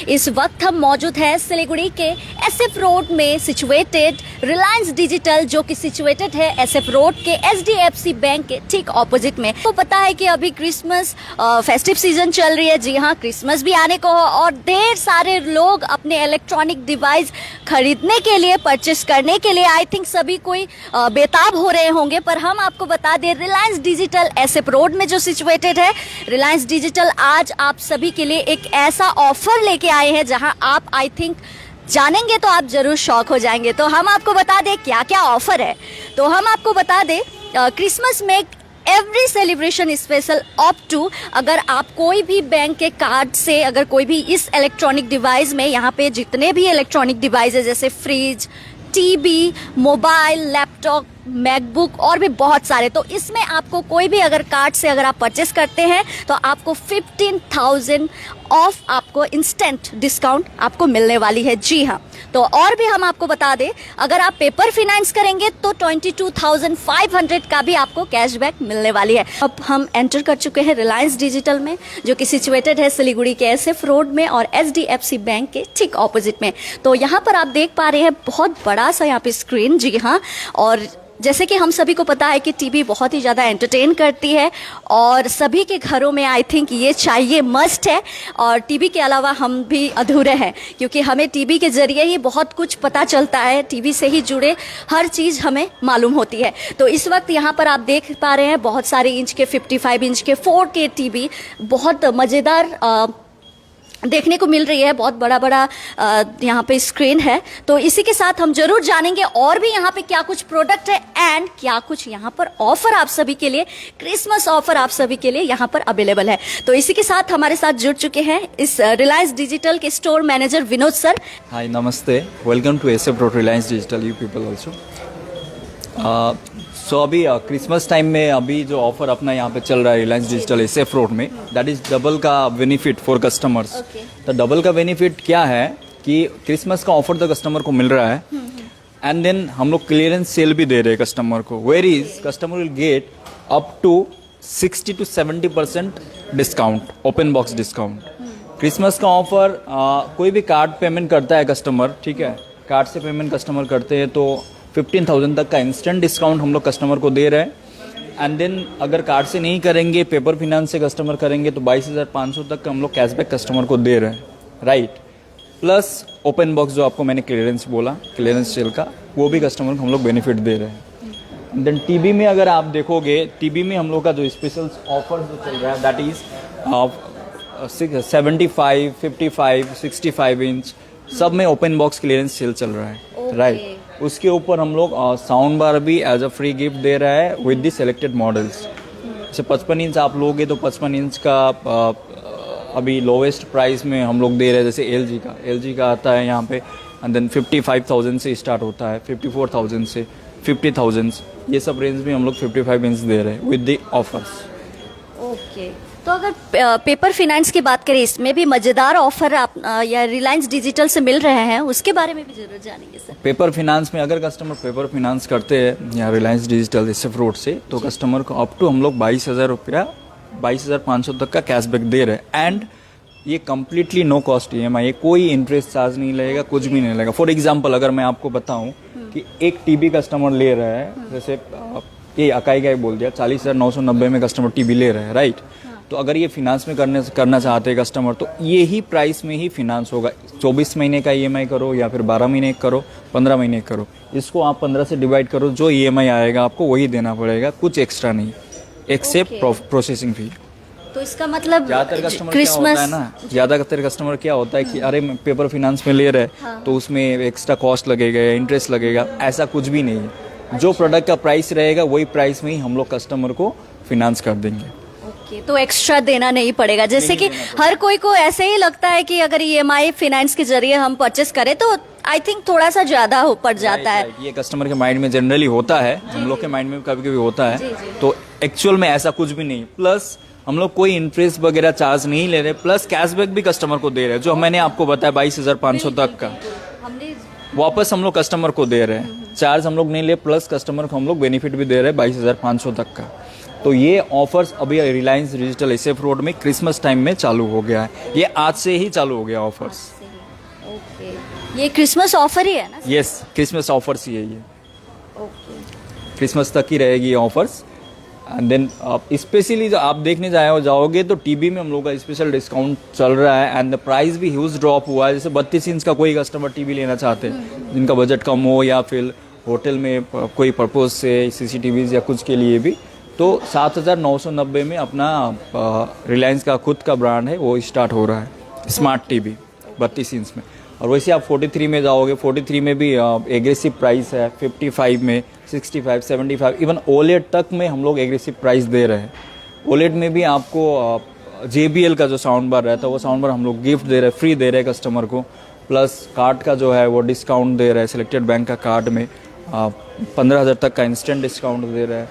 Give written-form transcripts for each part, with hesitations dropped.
इस वक्त हम मौजूद हैं सिलीगुड़ी के एसएफ रोड में सिचुएटेड रिलायंस डिजिटल, जो कि सिचुएटेड है एसएफ रोड के एचडीएफसी बैंक के ठीक ऑपोजिट में। तो पता है कि अभी क्रिसमस फेस्टिव सीजन चल रही है। जी हाँ, क्रिसमस भी आने को हो और ढेर सारे लोग अपने इलेक्ट्रॉनिक डिवाइस खरीदने के लिए, परचेस करने के लिए आई थिंक सभी कोई बेताब हो रहे होंगे। पर हम आपको बता दें, रिलायंस डिजिटल एसएफ रोड में जो सिचुएटेड है, रिलायंस डिजिटल आज आप सभी के लिए एक ऐसा ऑफर लेके आए हैं जहां आप आई थिंक जानेंगे तो आप जरूर शॉक हो जाएंगे। तो हम आपको बता दें क्या क्या ऑफर है। तो हम आपको बता दें, क्रिसमस में every celebration special up to, अगर आप कोई भी बैंक के कार्ड से अगर कोई भी इस इलेक्ट्रॉनिक डिवाइस में, यहाँ पे जितने भी इलेक्ट्रॉनिक डिवाइस है जैसे fridge, TV, mobile, laptop, MacBook और भी बहुत सारे, तो इसमें आपको कोई भी अगर कार्ड से अगर आप परचेस करते हैं तो आपको 15,000 ऑफ आपको इंस्टेंट डिस्काउंट आपको मिलने वाली है। जी हाँ, तो और भी हम आपको बता दें, अगर आप पेपर फाइनेंस करेंगे तो 22,500 का भी आपको कैशबैक मिलने वाली है। अब हम एंटर कर चुके हैं रिलायंस डिजिटल में, जो कि सिचुएटेड है सिलीगुड़ी के एसएफ रोड में और एचडीएफसी बैंक के ठीक ऑपोजिट में। तो यहाँ पर आप देख पा रहे हैं बहुत बड़ा सा यहाँ पे स्क्रीन। जी हाँ, और जैसे कि हम सभी को पता है कि टीवी बहुत ही ज़्यादा एंटरटेन करती है और सभी के घरों में आई थिंक ये चाहिए, मस्ट है। और टीवी के अलावा हम भी अधूरे हैं, क्योंकि हमें टीवी के ज़रिए ही बहुत कुछ पता चलता है, टीवी से ही जुड़े हर चीज़ हमें मालूम होती है। तो इस वक्त यहाँ पर आप देख पा रहे हैं बहुत सारे इंच के 55 इंच के 4K टीवी बहुत मज़ेदार देखने को मिल रही है। बहुत बड़ा बड़ा यहाँ पे स्क्रीन है। तो इसी के साथ हम जरूर जानेंगे और भी यहाँ पे क्या कुछ प्रोडक्ट है एंड क्या कुछ यहाँ पर ऑफर आप सभी के लिए, क्रिसमस ऑफर आप सभी के लिए यहाँ पर अवेलेबल है। तो इसी के साथ हमारे साथ जुड़ चुके हैं इस रिलायंस डिजिटल के store manager Vinod sir. Hi, नमस्ते, welcome to SF road Reliance Digital, you people also. So अभी क्रिसमस टाइम में अभी जो ऑफर अपना यहाँ पे चल रहा है रिलायंस डिजिटल एसएफ रोड में, दैट इज डबल का बेनिफिट फॉर कस्टमर्स। तो डबल का बेनिफिट क्या है कि क्रिसमस का ऑफर तो कस्टमर को मिल रहा है एंड देन हम लोग क्लियरेंस सेल भी दे रहे हैं कस्टमर को, where is customer will get up to 60 to 70% discount, open box discount. Christmas का ऑफर कोई भी कार्ड पेमेंट करता है कस्टमर, ठीक है, कार्ड से पेमेंट कस्टमर करते हैं तो 15,000 तक का इंस्टेंट डिस्काउंट हम लोग कस्टमर को दे रहे हैं। एंड देन अगर कार्ड से नहीं करेंगे, पेपर फाइनेंस से कस्टमर करेंगे तो 22,500 तक का हम लोग कैशबैक कस्टमर को दे रहे हैं, राइट। प्लस ओपन बॉक्स जो आपको मैंने क्लियरेंस बोला, क्लियरेंस सेल का, वो भी कस्टमर को हम लोग बेनिफिट दे रहे हैं। देन टीवी में अगर आप देखोगे, टीवी में हम लोग का जो स्पेशल ऑफर जो चल रहा है दैट इज 75, 55, 65 इंच सब में ओपन बॉक्स क्लियरेंस सेल चल रहा है, राइट। उसके ऊपर हम लोग साउंड बार भी एज अ फ्री गिफ्ट दे रहा है विद द सिलेक्टेड मॉडल्स। जैसे 55 इंच आप लोगे तो 55 इंच का अभी लोवेस्ट प्राइस में हम लोग दे रहे हैं। जैसे एलजी का आता है यहाँ पे एंड देन 55,000 से स्टार्ट होता है, 54,000 से 50,000, ये सब रेंज में हम लोग 55 इंच दे रहे हैं विद द ऑफर्स। ओके, तो अगर पेपर फाइनेंस की बात करें, इसमें भी मजेदार ऑफर आप या रिलायंस डिजिटल से मिल रहे हैं, उसके बारे में भी जरूर जानेंगे सर। पेपर फाइनेंस में अगर कस्टमर पेपर फाइनेंस करते हैं या रिलायंस डिजिटल एसएफ रोड से, तो कस्टमर को अप टू हम लोग 22,000 रुपया, 22,500 तक का कैशबैक दे रहे हैं। एंड ये कम्प्लीटली नो कॉस्ट EMI, कोई इंटरेस्ट चार्ज नहीं लगेगा, कुछ भी नहीं लगेगा। फॉर एग्जाम्पल अगर मैं आपको बताऊँ कि एक टीवी कस्टमर ले रहा है, जैसे ये अकाई का बोल दिया 40,990 में कस्टमर टीवी ले रहा है, राइट। तो अगर ये फिनांस में करना चाहते हैं कस्टमर, तो ये ही प्राइस में ही फिनांस होगा। 24 महीने का EMI करो या फिर 12 महीने करो, 15 महीने करो, इसको आप 15 से डिवाइड करो, जो EMI आएगा आपको वही देना पड़ेगा, कुछ एक्स्ट्रा नहीं, एक्सेप्ट प्रोसेसिंग फी। तो इसका मतलब ज़्यादातर कस्टमर क्या होता है ना, ज़्यादातर कस्टमर क्या होता है कि अरे पेपर फाइनेंस में ले रहे हैं तो उसमें एक्स्ट्रा कॉस्ट लगेगा या इंटरेस्ट लगेगा, ऐसा कुछ भी नहीं है। जो प्रोडक्ट का प्राइस रहेगा वही प्राइस में ही हम लोग कस्टमर को फिनांस कर देंगे। ओके, तो एक्स्ट्रा देना नहीं पड़ेगा। जैसे कि हर कोई को ऐसे ही लगता है कि अगर EMI फाइनेंस के जरिए हम परचेस करें तो आई थिंक थोड़ा सा ज्यादा पड़ जाता है। ये कस्टमर के माइंड में जनरली होता है, हम लोग के माइंड में कभी कभी होता है, तो एक्चुअल में ऐसा कुछ भी नहीं। प्लस हम लोग कोई इंटरेस्ट वगैरह चार्ज नहीं ले रहे, प्लस कैशबैक भी कस्टमर को दे रहे हैं, जो मैंने आपको बताया 22,500 तक का वापस हम लोग कस्टमर को दे रहे हैं। चार्ज हम लोग नहीं ले, प्लस कस्टमर को हम लोग बेनिफिट भी दे रहे हैं 22,500 तक का। तो ये ऑफर्स अभी रिलायंस डिजिटल एसएफ रोड में क्रिसमस टाइम में चालू हो गया है। ये आज से ही चालू हो गया ऑफर्स। ओके, ये क्रिसमस ऑफर ही है ना? यस, क्रिसमस ऑफर्स ही है ये। ओके, क्रिसमस तक ही रहेगी ये ऑफर्स। एंड देन आप स्पेशली जो आप देखने जाओगे तो टीवी में हम लोग का स्पेशल डिस्काउंट चल रहा है एंड द प्राइस भी ह्यूज ड्रॉप हुआ है। जैसे 32 इंच का कोई कस्टमर टीवी लेना चाहते हैं जिनका बजट कम हो या फिर होटल में कोई पर्पज से CCTVs या कुछ के लिए भी, तो 7,990 में अपना रिलायंस का खुद का ब्रांड है वो स्टार्ट हो रहा है स्मार्ट टीवी 32 इंच में। और वैसे आप 43 में जाओगे, 43 में भी एग्रेसिव प्राइस है, 55 में, 65, 75, इवन ओलेड तक में हम लोग एग्रेसिव प्राइस दे रहे हैं। ओलेड में भी आपको JBL का जो साउंड बार रहता है वो साउंड बार हम लोग गिफ्ट दे रहे हैं, फ्री दे रहे हैं कस्टमर को। प्लस कार्ड का जो है वो डिस्काउंट दे रहा है, सिलेक्टेड बैंक का कार्ड में 15,000 तक का इंस्टेंट डिस्काउंट दे रहा है।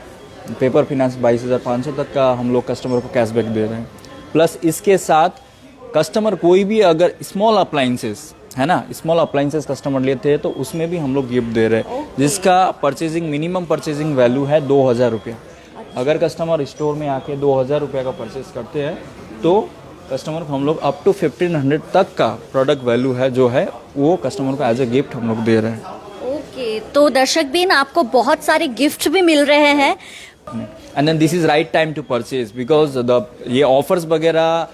पेपर फिनेंस 22,500 तक का हम लोग कस्टमर को कैशबैक दे रहे हैं। प्लस इसके साथ कस्टमर कोई भी अगर स्मॉल अप्लाइंसेस है ना, स्मॉल अप्लाइंसेस कस्टमर लेते हैं तो उसमें भी हम लोग गिफ्ट दे रहे हैं, जिसका परचेजिंग मिनिमम परचेजिंग वैल्यू है 2,000 रुपया। अगर कस्टमर स्टोर में आके 2,000 रुपये का परचेज करते हैं तो कस्टमर को हम लोग अप टू 1,500 तक का प्रोडक्ट वैल्यू है जो है वो कस्टमर को एज ए गिफ्ट हम लोग दे रहे हैं। ओके, तो दर्शक बिन आपको बहुत सारे गिफ्ट भी मिल रहे हैं। And then this is right time to purchase because ये ऑफर्स वगैरह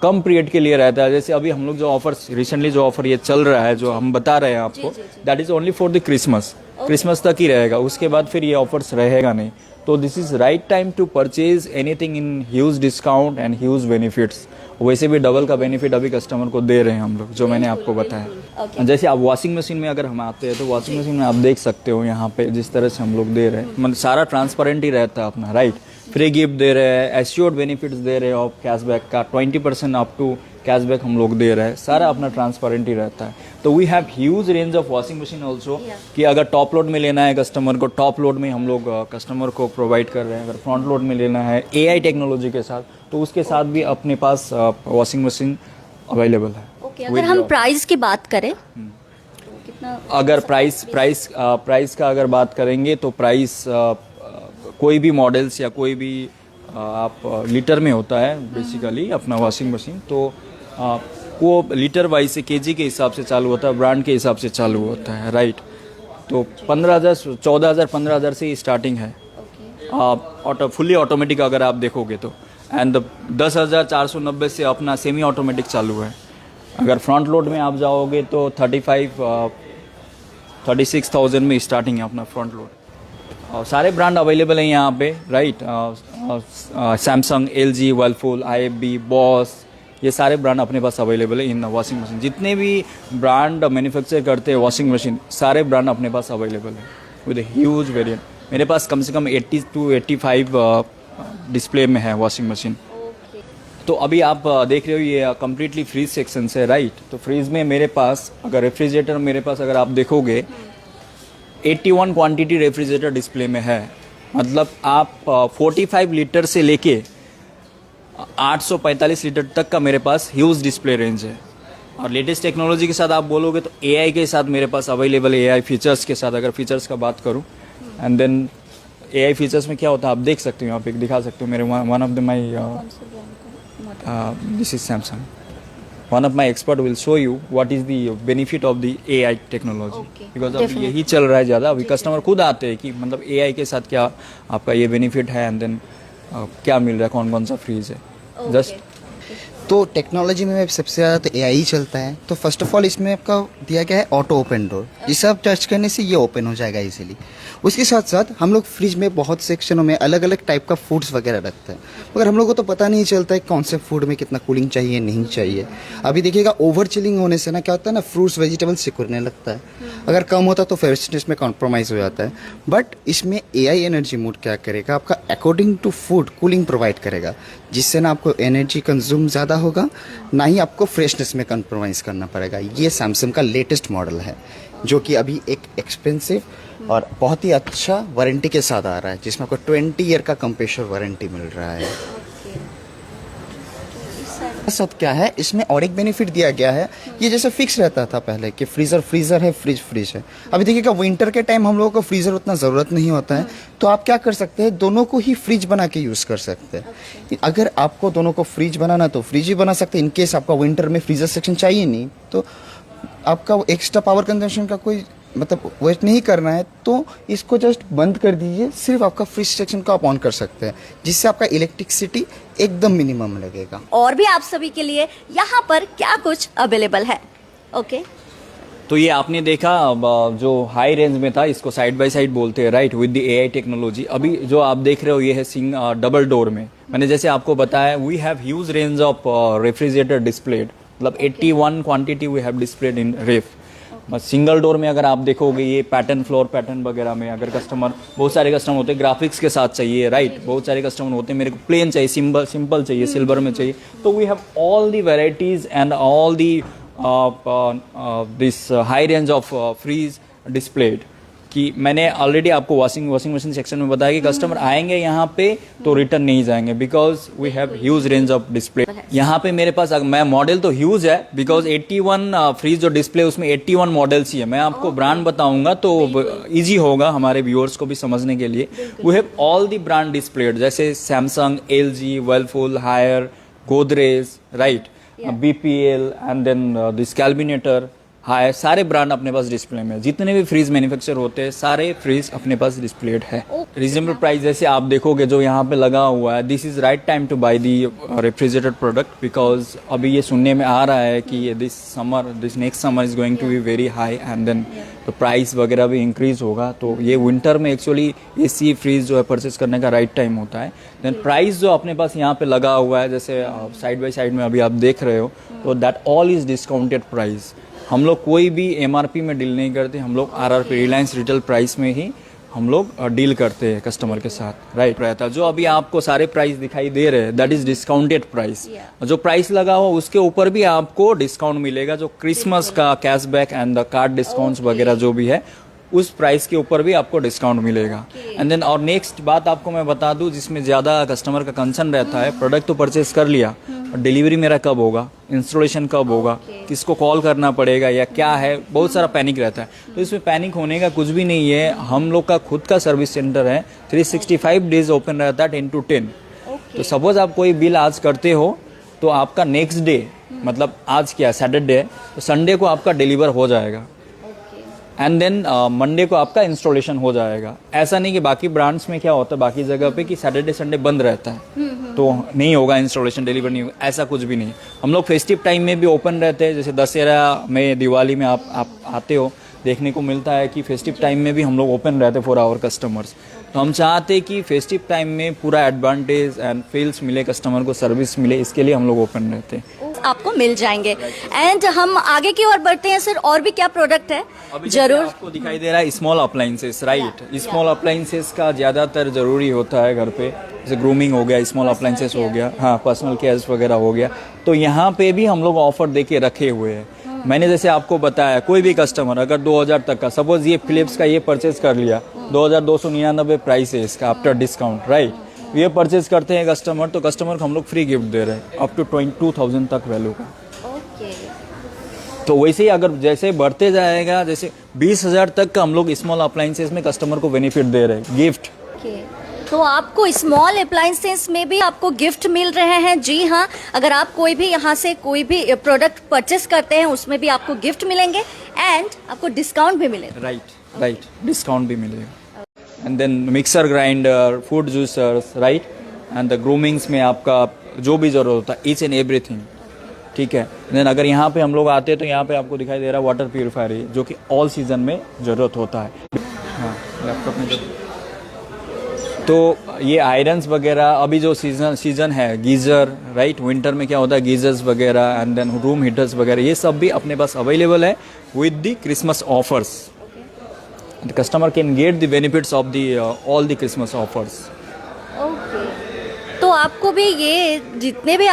कम पीरियड के लिए रहता है। जैसे अभी हम लोग जो ऑफर्स रिसेंटली जो ऑफर ये चल रहा है जो हम बता रहे हैं आपको, that is only for the Christmas. Christmas तक ही रहेगा, उसके बाद फिर ये ऑफर्स रहेगा नहीं। तो this is right time to purchase anything in huge discount and huge benefits. वैसे भी डबल का बेनिफिट अभी कस्टमर को दे रहे हैं हम लोग, जो मैंने आपको बताया। जैसे आप वॉशिंग मशीन में अगर हम आते हैं तो वॉशिंग मशीन में आप देख सकते हो यहाँ पे जिस तरह से हम लोग दे रहे हैं, मतलब सारा ट्रांसपेरेंट ही रहता है अपना, राइट। फ्री गिफ्ट दे रहे हैं, एश्योर्ड बेनिफिट्स दे रहे हैं और कैशबैक का 20% अप टू कैशबैक हम लोग दे रहे हैं, सारा अपना ट्रांसपेरेंट ही रहता है। तो we have huge range of washing machine also कि अगर टॉप लोड में लेना है कस्टमर को, टॉप लोड में हम लोग कस्टमर को प्रोवाइड कर रहे हैं। अगर फ्रंट लोड में लेना है AI टेक्नोलॉजी के साथ तो उसके साथ भी अपने पास वॉशिंग मशीन अवेलेबल है। ओके, अगर हम प्राइस की बात करें तो कितना? अगर प्राइस का अगर बात करेंगे तो प्राइस कोई भी मॉडल्स या कोई भी आप लीटर में होता है बेसिकली अपना वॉशिंग मशीन, तो वो लीटर वाइज से केजी के हिसाब से चालू होता है, ब्रांड के हिसाब से चालू होता है, राइट। तो 15,000, 14,000, 15,000 से ही स्टार्टिंग है फुल्ली ऑटोमेटिक अगर आप देखोगे तो। एंड 10,490 से अपना सेमी ऑटोमेटिक चालू है। अगर फ्रंट लोड में आप जाओगे तो 36,000 में स्टार्टिंग है अपना फ्रंट लोड। और सारे ब्रांड अवेलेबल हैं यहाँ पे, right. Samsung, LG, Whirlpool, IFB, boss, ये सारे ब्रांड अपने पास अवेलेबल है इन वॉशिंग मशीन। जितने भी ब्रांड मैन्युफैक्चर करते हैं वॉशिंग मशीन, सारे ब्रांड अपने पास अवेलेबल है विद ए ह्यूज वेरिएंट। मेरे पास कम से कम 80 to 85 डिस्प्ले में है वॉशिंग मशीन। तो अभी आप देख रहे हो ये कम्प्लीटली फ्रीज सेक्शन है, राइट। तो फ्रीज में मेरे पास अगर रेफ्रिजरेटर मेरे पास अगर आप देखोगे 81 क्वांटिटी रेफ्रिजरेटर डिस्प्ले में है। मतलब आप 45 लीटर से लेके 845 लीटर तक का मेरे पास ह्यूज डिस्प्ले रेंज है। और लेटेस्ट टेक्नोलॉजी के साथ आप बोलोगे तो AI के साथ मेरे पास अवेलेबल है, AI फीचर्स के साथ। अगर फीचर्स का बात करूं एंड देन AI फीचर्स में क्या होता है आप देख सकते हो, यहाँ पे दिखा सकते हो मेरे one of the my this is Samsung. One of my expert will show you what is the benefit of the AI technology, because अब यही चल रहा है ज़्यादा। अभी कस्टमर खुद आते हैं कि मतलब AI के साथ क्या आपका ये बेनिफिट है एंड देन क्या मिल रहा है, कौन कौन सा फ्रीज है। जस्ट तो टेक्नोलॉजी में सबसे ज़्यादा तो AI ही चलता है। तो फर्स्ट ऑफ ऑल इसमें आपका दिया गया है ऑटो ओपन डोर, जिसे आप टच करने से ये ओपन हो जाएगा इजीली। उसके साथ साथ हम लोग फ्रिज में बहुत सेक्शनों में अलग अलग टाइप का फूड्स वगैरह रखते हैं, मगर हम लोग को तो पता नहीं चलता है कौन से फूड में कितना कूलिंग चाहिए नहीं चाहिए। अभी देखिएगा ओवर चिलिंग होने से ना क्या होता है ना, फ्रूट्स वेजिटेबल्स सिकुड़ने लगता है। अगर कम होता तो फ्रेशनेस में कॉम्प्रोमाइज़ हो जाता है। बट इसमें AI एनर्जी मोड क्या करेगा, आपका according to food cooling provide करेगा, जिससे ना आपको एनर्जी कंज्यूम ज़्यादा होगा, ना ही आपको फ्रेशनेस में कॉम्प्रोमाइज़ करना पड़ेगा। ये सैमसंग का लेटेस्ट मॉडल है जो कि अभी एक एक्सपेंसिव और बहुत ही अच्छा वारंटी के साथ आ रहा है, जिसमें आपको 20 ईयर का कंप्रेसर वारंटी मिल रहा है। इस साइड साथ क्या है इसमें और एक बेनिफिट दिया गया है, ये जैसे फिक्स रहता था पहले कि फ्रीजर है, फ्रिज है। अभी देखिएगा विंटर के टाइम हम लोगों को फ्रीजर उतना ज़रूरत नहीं होता है, तो आप क्या कर सकते हैं, दोनों को ही फ्रिज बना के यूज़ कर सकते हैं। अगर आपको दोनों को फ्रिज बनाना तो फ्रिज ही बना सकते हैं। इनकेस आपका विंटर में फ्रीजर सेक्शन चाहिए नहीं, तो आपका एक्स्ट्रा पावर कंजम्पशन का कोई मतलब वेट नहीं करना है, तो इसको जस्ट बंद कर दीजिए, सिर्फ आपका फ्रिज सेक्शन को आप ऑन कर सकते हैं, जिससे आपका इलेक्ट्रिसिटी एकदम मिनिमम लगेगा। और भी आप सभी के लिए यहाँ पर क्या कुछ अवेलेबल है। ओके, तो ये आपने देखा अब जो हाई रेंज में था, इसको साइड बाय साइड बोलते हैं, right, with the AI technology. अभी जो आप देख रहे हो ये है डबल डोर में। मैंने जैसे आपको बताया, we have huge range of refrigerator displayed, मतलब 81 quantity we have displayed in ref. Single door में अगर आप देखोगे, ये पैटर्न, फ्लोर पैटर्न वगैरह में अगर कस्टमर, बहुत सारे कस्टमर होते हैं ग्राफिक्स के साथ चाहिए, राइट, बहुत सारे कस्टमर होते हैं मेरे को प्लेन चाहिए, सिंपल चाहिए, सिल्वर में चाहिए, तो we have all the varieties and all the this high range of fridge displayed. कि मैंने ऑलरेडी आपको वॉशिंग मशीन सेक्शन में बताया कि कस्टमर आएंगे यहाँ पे तो रिटर्न नहीं जाएंगे, because we have huge range of display. यहाँ पे मेरे पास मैं मॉडल तो ह्यूज है, बिकॉज 81 फ्रीज जो डिस्प्ले उसमें 81 मॉडल्स ही है। मैं आपको ब्रांड बताऊंगा तो इजी होगा हमारे व्यूअर्स को भी समझने के लिए। We have all the brand displayed, जैसे Samsung, LG, Whirlpool, Haier, Godrej, right, BPL and then this Kelvinator, hi, सारे ब्रांड अपने पास डिस्प्ले में। जितने भी फ्रीज मैन्युफैक्चर होते हैं सारे फ्रीज अपने पास डिस्प्लेड है। रीजनेबल प्राइस जैसे आप देखोगे जो यहाँ पे लगा हुआ है, this is right time to buy the refrigerated product, because अभी ये सुनने में आ रहा है कि this next summer is going to be very high and then तो प्राइस वगैरह भी इंक्रीज होगा। तो ये विंटर में एक्चुअली AC फ्रीज जो है परचेज करने का राइट टाइम होता है। देन प्राइस जो अपने पास यहाँ पे लगा हुआ है, जैसे साइड बाय साइड में अभी आप देख रहे हो, तो that all is discounted price. हम लोग कोई भी MRP में डील नहीं करते, हम लोग RRP रिलायंस रिटेल प्राइस में ही हम लोग डील करते हैं कस्टमर के साथ, राइट रहता है। जो अभी आपको सारे प्राइस दिखाई दे रहे हैं दैट इज डिस्काउंटेड प्राइस। जो प्राइस लगा हुआ उसके ऊपर भी आपको डिस्काउंट मिलेगा, जो क्रिसमस का cashback and the card discounts वगैरह जो भी है उस प्राइस के ऊपर भी आपको डिस्काउंट मिलेगा। एंड देन और नेक्स्ट बात आपको मैं बता दूं, जिसमें ज़्यादा कस्टमर का कंसर्न रहता है, प्रोडक्ट तो परचेज कर लिया, डिलीवरी मेरा कब होगा, इंस्टॉलेशन कब होगा, किसको कॉल करना पड़ेगा या क्या है, बहुत सारा पैनिक रहता है। तो इसमें पैनिक होने का कुछ भी नहीं है। हम लोग का खुद का सर्विस सेंटर है, 365 डेज ओपन रहता है 10 to 10। तो सपोज आप कोई बिल आज करते हो तो आपका नेक्स्ट डे, मतलब आज क्या सैटरडे है, तो संडे को आपका डिलीवर हो जाएगा एंड देन मंडे को आपका इंस्टॉलेशन हो जाएगा। ऐसा नहीं कि बाकी ब्रांड्स में क्या होता है, बाकी जगह पे कि सैटरडे संडे बंद रहता है तो नहीं होगा इंस्टॉलेशन, डिलीवर नहीं होगा, ऐसा कुछ भी नहीं। हम लोग फेस्टिव टाइम में भी ओपन रहते हैं, जैसे दशहरा में, दिवाली में आप आते हो, देखने को मिलता है कि फेस्टिव टाइम में भी हम लोग ओपन रहते फॉर आवर कस्टमर्स। तो हम चाहते हैं कि फेस्टिव टाइम में पूरा एडवांटेज एंड फील्स मिले, कस्टमर को सर्विस मिले, इसके लिए हम लोग ओपन रहते हैं। आपको मिल जाएंगे। एंड हम आगे की ओर बढ़ते हैं सर, और भी क्या प्रोडक्ट है? जरूर आपको दिखाई दे रहा है small appliances, right. Small appliances का ज्यादातर जरूरी होता है घर पे, जैसे ग्रूमिंग हो गया, स्मॉल अप्लायंसेस हो गया, हाँ, पर्सनल केयर्स वगैरह हो गया। तो यहाँ पे भी हम लोग ऑफर देके रखे हुए हैं। मैंने जैसे आपको बताया, कोई भी कस्टमर अगर 2000 तक का, सपोज ये फिलिप्स का ये परचेज कर लिया, 2299 प्राइस है इसका आफ्टर डिस्काउंट, राइट। ये परचेज करते हैं कस्टमर, तो कस्टमर को हम लोग फ्री गिफ्ट दे रहे हैं अप टू 22,000 तक वैल्यू का। तो वैसे ही अगर जैसे बढ़ते जाएगा, जैसे 20,000 तक का हम लोग स्मॉल अप्लायंसेस में कस्टमर को बेनिफिट दे रहे हैं, गिफ्ट। तो आपको स्मॉल अप्लायंसेस में भी आपको गिफ्ट मिल रहे हैं। जी हाँ, अगर आप कोई भी यहाँ से कोई भी प्रोडक्ट परचेस करते हैं उसमें भी आपको गिफ्ट मिलेंगे एंड आपको डिस्काउंट भी मिलेगा। राइट, डिस्काउंट भी मिलेगा। And then mixer grinder, food juicers, right, and the groomings में आपका जो भी जरूरत होता है, ईच एंड एवरीथिंग, ठीक है। देन अगर यहाँ पे हम लोग आते हैं तो यहाँ पे आपको दिखाई दे रहा है वाटर प्यूरिफायर, जो कि ऑल सीजन में ज़रूरत होता है। हाँ, लैपटॉप में तो ये आयरन्स वगैरह, अभी जो सीजन है, गीज़र, राइट, विंटर में क्या होता है, गीजर्स वगैरह एंड देन रूम हीटर्स वगैरह, ये सब भी अपने पास अवेलेबल है with the Christmas offers. The customer can get the benefits of the all the Christmas offers. Okay, तो आपको भी ये जितने भी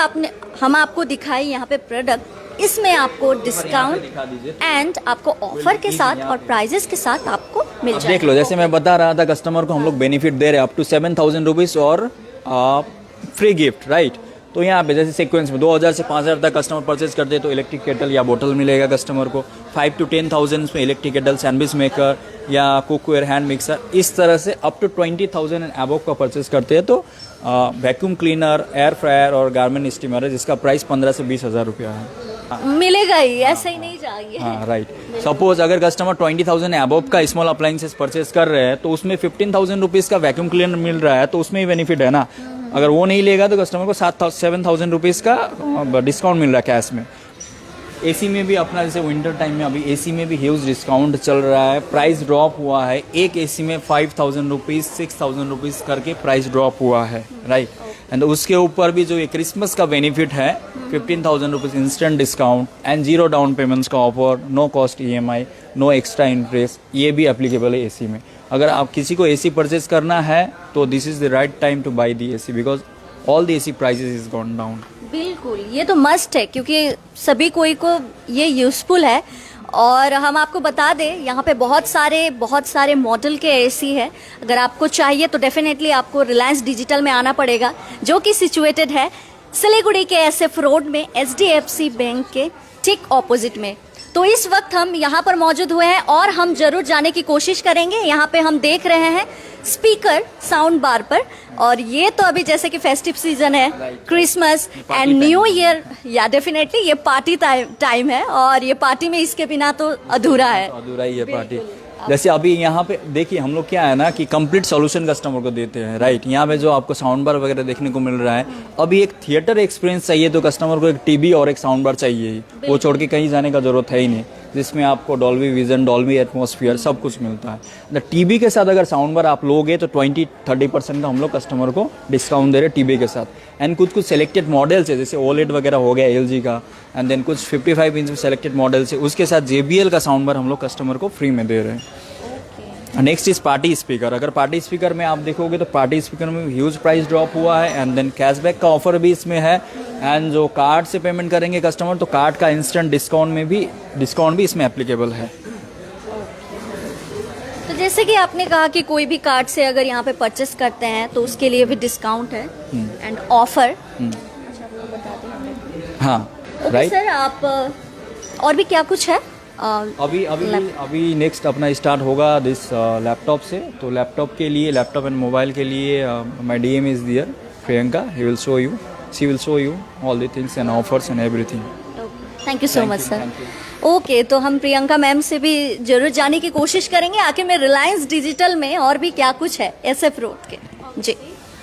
हम आपको दिखाए यहाँ पे प्रोडक्ट, इसमें आपको डिस्काउंट एंड आपको ऑफर के साथ और प्राइजेस के साथ आपको मिल जाएगा। देख लो, जैसे मैं बता रहा था, कस्टमर को हम लोग बेनिफिट दे रहे हैं अप टू 7,000 रुपीज और फ्री गिफ्ट, राइट। तो यहाँ पे जैसे सीक्वेंस में 2000 से 5000 तक कस्टमर परचेज करते हैं तो इलेक्ट्रिक केटल या बोतल मिलेगा कस्टमर को। 5 to 10,000 में इलेक्ट्रिक केटल, सैंडविच मेकर या कुकवेयर, हैंड मिक्सर, इस तरह से अप टू 20,000 एंड अबव का परचेज करते हैं तो वैक्यूम क्लीनर, एयर फ्रायर और गारमेंट स्टीमर है जिसका प्राइस 15 से 20,000 रुपया है। मिलेगा ही, ऐसे ही नहीं जाएंगे। हाँ राइट। सपोज अगर कस्टमर 20,000 अबव का स्मॉल अप्लाइंसेस परचेज कर रहे हैं तो उसमें 15,000 रुपीज़ का वैक्यूम क्लीनर मिल रहा है तो उसमें ही बेनिफिट है ना। अगर वो नहीं लेगा तो कस्टमर को 7,000 रुपीज़ का डिस्काउंट मिल रहा है कैश में। एसी में भी अपना जैसे विंटर टाइम में अभी एसी में भी ह्यूज डिस्काउंट चल रहा है, प्राइस ड्रॉप हुआ है। एक एसी में 5,000 रुपीज़ 6,000 रुपीज़ करके प्राइस ड्रॉप हुआ है, राइट। एंड उसके ऊपर भी जो ये क्रिसमस का बेनिफिट है 15,000 rupees instant discount and 0 down payments का offer, no cost EMI, no extra interest, ये भी एप्लीकेबल है एसी में। अगर आप किसी को एसी परचेज करना है तो this is the right time two by the AC because all the AC prices is gone down. बिल्कुल, ये तो मस्ट है क्योंकि सभी कोई को ये यूज़फुल है। और हम आपको बता दें यहाँ पे बहुत सारे मॉडल के एसी है। अगर आपको चाहिए तो डेफिनेटली आपको रिलायंस डिजिटल में आना पड़ेगा जो कि सिचुएटेड है सिलीगुड़ी के SF रोड में HDFC बैंक के ठीक ऑपोजिट में। तो इस वक्त हम यहाँ पर मौजूद हुए हैं और हम जरूर जाने की कोशिश करेंगे। यहाँ पे हम देख रहे हैं स्पीकर साउंड बार पर, और ये तो अभी जैसे कि फेस्टिव सीजन है, क्रिसमस एंड न्यू ईयर, या डेफिनेटली ये पार्टी टाइम है और ये पार्टी में इसके बिना तो अधूरा है। अधूरा ही है पार्टी। जैसे अभी यहाँ पे देखिए हम लोग क्या है ना कि कंप्लीट सॉल्यूशन कस्टमर को देते हैं, राइट। यहाँ पे जो आपको साउंड बार वगैरह देखने को मिल रहा है, अभी एक थिएटर एक्सपीरियंस चाहिए तो कस्टमर को एक टीवी और एक साउंड बार चाहिए ही, वो छोड़ के कहीं जाने का जरूरत है ही नहीं, जिसमें आपको डॉल्बी विजन, डॉल्बी एटमॉस्फेयर सब कुछ मिलता है। टीवी के साथ अगर साउंड बार आप लोगे तो 20-30% का हम लोग कस्टमर को डिस्काउंट दे रहे टीवी के साथ। एंड कुछ सेलेक्टेड मॉडल्स है जैसे OLED वगैरह हो गया LG का, एंड देन कुछ 55 इंच में सेलेक्टेड मॉडल्स है, उसके साथ JBL का साउंड बार हम लोग कस्टमर को फ्री में दे रहे हैं। Next is party speaker. अगर पार्टी स्पीकर में आप देखोगे तो पार्टी स्पीकर में ह्यूज प्राइस ड्रॉप हुआ है एंड देन कैशबैक का ऑफर भी इसमें है। एंड जो कार्ड से पेमेंट करेंगे कस्टमर तो कार्ड का इंस्टेंट डिस्काउंट भी इसमें एप्लीकेबल है। तो जैसे कि आपने कहा कि कोई भी कार्ड से अगर यहाँ पे परचेस करते हैं तो उसके लिए भी डिस्काउंट है एंड ऑफर। हाँ राइट सर, आप और भी क्या कुछ है? अभी नेक्स्ट अपना स्टार्ट होगा दिस लैपटॉप से। तो लैपटॉप एंड मोबाइल के लिए my DM is there, Priyanka. She will show you all the things and offers and everything. Thank you so much sir. Okay, तो हम प्रियंका मैम से भी जरूर जाने की कोशिश करेंगे आखिर में रिलायंस डिजिटल में और भी क्या कुछ है SF रोड के। जी,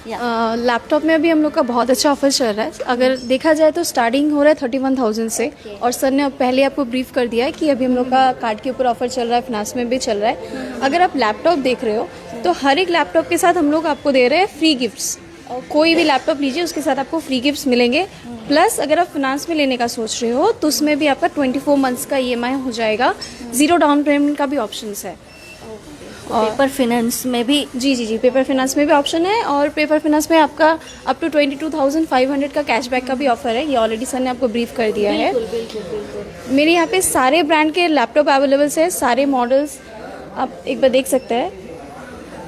लैपटॉप में अभी हम लोग का बहुत अच्छा ऑफर चल रहा है। अगर देखा जाए तो स्टार्टिंग हो रहा है 31,000 से, और सर ने पहले आपको ब्रीफ कर दिया है कि अभी हम लोग का कार्ड के ऊपर ऑफर चल रहा है, फाइनेंस में भी चल रहा है। अगर आप लैपटॉप देख रहे हो तो हर एक लैपटॉप के साथ हम लोग आपको दे रहे हैं फ्री गिफ्ट्स। कोई भी लैपटॉप लीजिए उसके साथ आपको फ्री गिफ्ट्स मिलेंगे। प्लस अगर आप फाइनेंस में लेने का सोच रहे हो तो उसमें भी आपका 24 मंथ्स का EMI हो जाएगा, 0 डाउन पेमेंट का भी ऑप्शन है। और पेपर फाइनेंस में भी जी पेपर फाइनेंस में भी ऑप्शन है, और पेपर फाइनेंस में आपका अप टू 22,500 का कैशबैक का भी ऑफर है। ये ऑलरेडी सर ने आपको ब्रीफ कर दिया है। मेरे यहाँ पे सारे ब्रांड के लैपटॉप अवेलेबल है, सारे मॉडल्स आप एक बार देख सकते हैं।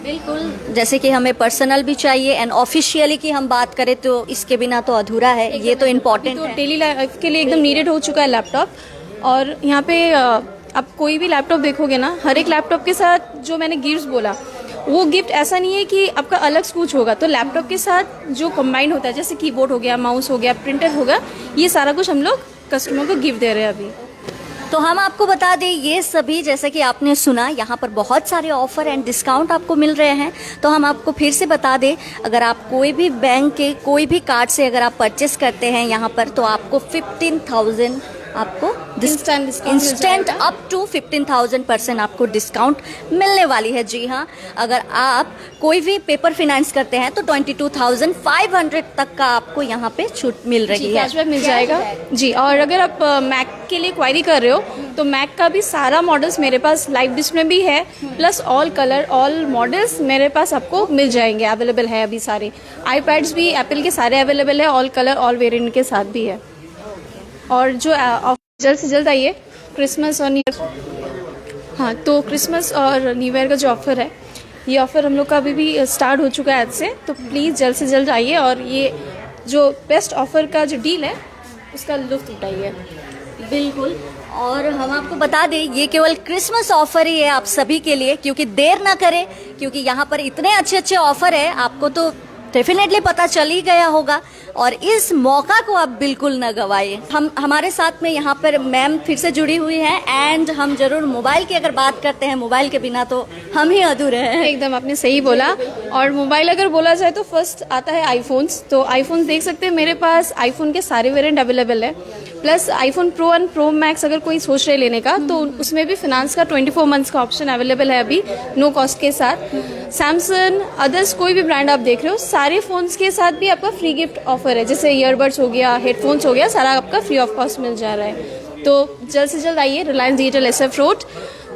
बिल्कुल, जैसे कि हमें पर्सनल भी चाहिए एंड ऑफिशियली की हम बात करें तो इसके बिना तो अधूरा है, ये तो इम्पोर्टेंट है। डेली लाइफ के लिए एकदम नीडेड हो चुका है लैपटॉप। और यहाँ पे आप कोई भी लैपटॉप देखोगे ना, हर एक लैपटॉप के साथ जो मैंने गिफ्ट्स बोला वो गिफ्ट ऐसा नहीं है कि आपका अलग कुछ होगा, तो लैपटॉप के साथ जो कंबाइंड होता है जैसे कीबोर्ड हो गया, माउस हो गया, प्रिंटर होगा, ये सारा कुछ हम लोग कस्टमर को गिफ्ट दे रहे हैं अभी। तो हम आपको बता दें ये सभी जैसे कि आपने सुना यहाँ पर बहुत सारे ऑफर एंड डिस्काउंट आपको मिल रहे हैं। तो हम आपको फिर से बता दें, अगर आप कोई भी बैंक के कोई भी कार्ड से अगर आप परचेस करते हैं यहाँ पर तो आपको 15,000 आपको इंस्टेंट अप टू 15,000% आपको डिस्काउंट मिलने वाली है। जी हाँ, अगर आप कोई भी पेपर फाइनेंस करते हैं तो 22,500 तक का आपको यहाँ पे छूट मिल रही है, कैशबैक मिल जाएगा जी। और अगर आप मैक के लिए क्वारी कर रहे हो तो मैक का भी सारा मॉडल्स मेरे पास लाइव डिस्प्ले भी है, plus all colour all models मेरे पास आपको मिल जाएंगे, अवेलेबल है अभी सारे। आईपैड्स भी एप्पल के सारे अवेलेबल है, ऑल कलर ऑल वेरिएंट के साथ भी है। और जो जल्द से जल्द आइए क्रिसमस और न्यू ईयर। हाँ, तो क्रिसमस और न्यू ईयर का जो ऑफ़र है, ये ऑफ़र हम लोग का अभी भी स्टार्ट हो चुका है आज से, तो प्लीज़ जल्द से जल्द आइए और ये जो बेस्ट ऑफर का जो डील है उसका लुत्फ उठाइए। बिल्कुल। और हम आपको बता दें ये केवल क्रिसमस ऑफर ही है आप सभी के लिए, क्योंकि देर ना करें, क्योंकि यहाँ पर इतने अच्छे अच्छे ऑफर है, आपको तो डेफिनेटली पता चल ही गया होगा और इस मौका को आप बिल्कुल न गवाइए। हमारे साथ में यहाँ पर मैम फिर से जुड़ी हुई हैं एंड हम जरूर मोबाइल की अगर बात करते हैं, मोबाइल के बिना तो हम ही अधूरे हैं। एकदम आपने सही बोला। और मोबाइल अगर बोला जाए तो फर्स्ट आता है आईफोन्स। तो आईफोन्स देख सकते हैं मेरे पास आईफोन के सारे वेरिएंट अवेलेबल है, plus iPhone pro and pro max अगर कोई सोच रहे लेने का तो उसमें भी फिनांस का 24 मंथ्स का ऑप्शन अवेलेबल है अभी नो कॉस्ट के साथ। सैमसंग अदर्स कोई भी ब्रांड आप देख रहे हो, सारे फोन्स के साथ भी आपका फ्री गिफ्ट ऑफर है, जैसे ईयरबड्स हो गया, हेडफोन्स हो गया, सारा आपका फ्री ऑफ कॉस्ट मिल जा रहा है। तो जल्द से जल्द आइए Reliance digital SF road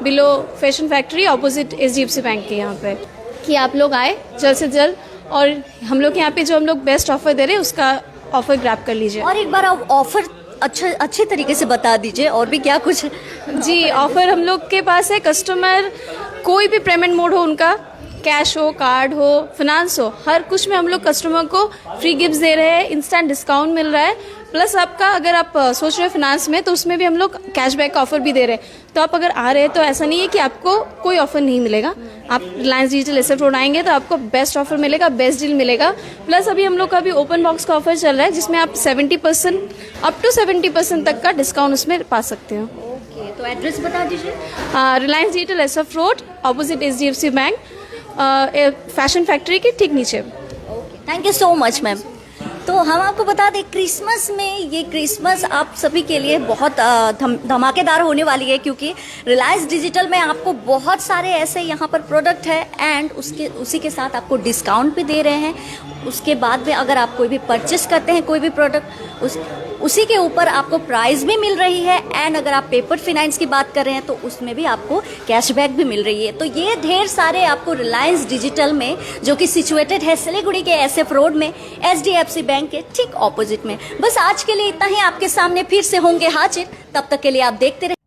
below fashion factory opposite HDFC bank के यहाँ पे, कि आप लोग आए जल्द से जल्द और हम लोग यहाँ पे जो हम लोग बेस्ट ऑफर दे रहे हैं उसका ऑफर ग्रैब कर लीजिए। और एक बार आप ऑफर अच्छे तरीके से बता दीजिए और भी क्या कुछ। जी ऑफर हम लोग के पास है, कस्टमर कोई भी पेमेंट मोड हो उनका, कैश हो, कार्ड हो, फिनांस हो, हर कुछ में हम लोग कस्टमर को फ्री गिफ्ट दे रहे हैं, इंस्टेंट डिस्काउंट मिल रहा है, प्लस आपका अगर आप सोच रहे हो फिनांस में तो उसमें भी हम लोग कैशबैक का ऑफर भी दे रहे हैं। तो आप अगर आ रहे हैं तो ऐसा नहीं है कि आपको कोई ऑफर नहीं मिलेगा, आप रिलायंस डिजिटल SF रोड आएंगे तो आपको बेस्ट ऑफर मिलेगा, बेस्ट डील मिलेगा। प्लस अभी हम लोग का भी ओपन बॉक्स का ऑफर चल रहा है जिसमें आप 70% अप टू 70% तक का डिस्काउंट उसमें पा सकते हो। ओके, तो एड्रेस बता दीजिए। Reliance digital SF road opposite HDFC bank, fashion factory के ठीक नीचे। Thank you so much ma'am. तो हम आपको बता दें क्रिसमस में ये क्रिसमस आप सभी के लिए बहुत धमाकेदार होने वाली है, क्योंकि रिलायंस डिजिटल में आपको बहुत सारे ऐसे यहाँ पर प्रोडक्ट है एंड उसी के साथ आपको डिस्काउंट भी दे रहे हैं। उसके बाद में अगर आप कोई भी परचेस करते हैं कोई भी प्रोडक्ट उसी के ऊपर आपको प्राइस भी मिल रही है एंड अगर आप पेपर फाइनेंस की बात कर रहे हैं तो उसमें भी आपको कैशबैक भी मिल रही है। तो ये ढेर सारे आपको रिलायंस डिजिटल में, जो कि सिचुएटेड है सिलीगुड़ी के SF रोड में HDFC बैंक के ठीक ऑपोजिट में। बस आज के लिए इतना ही, आपके सामने फिर से होंगे हाजिर, तब तक के लिए आप देखते रहिए।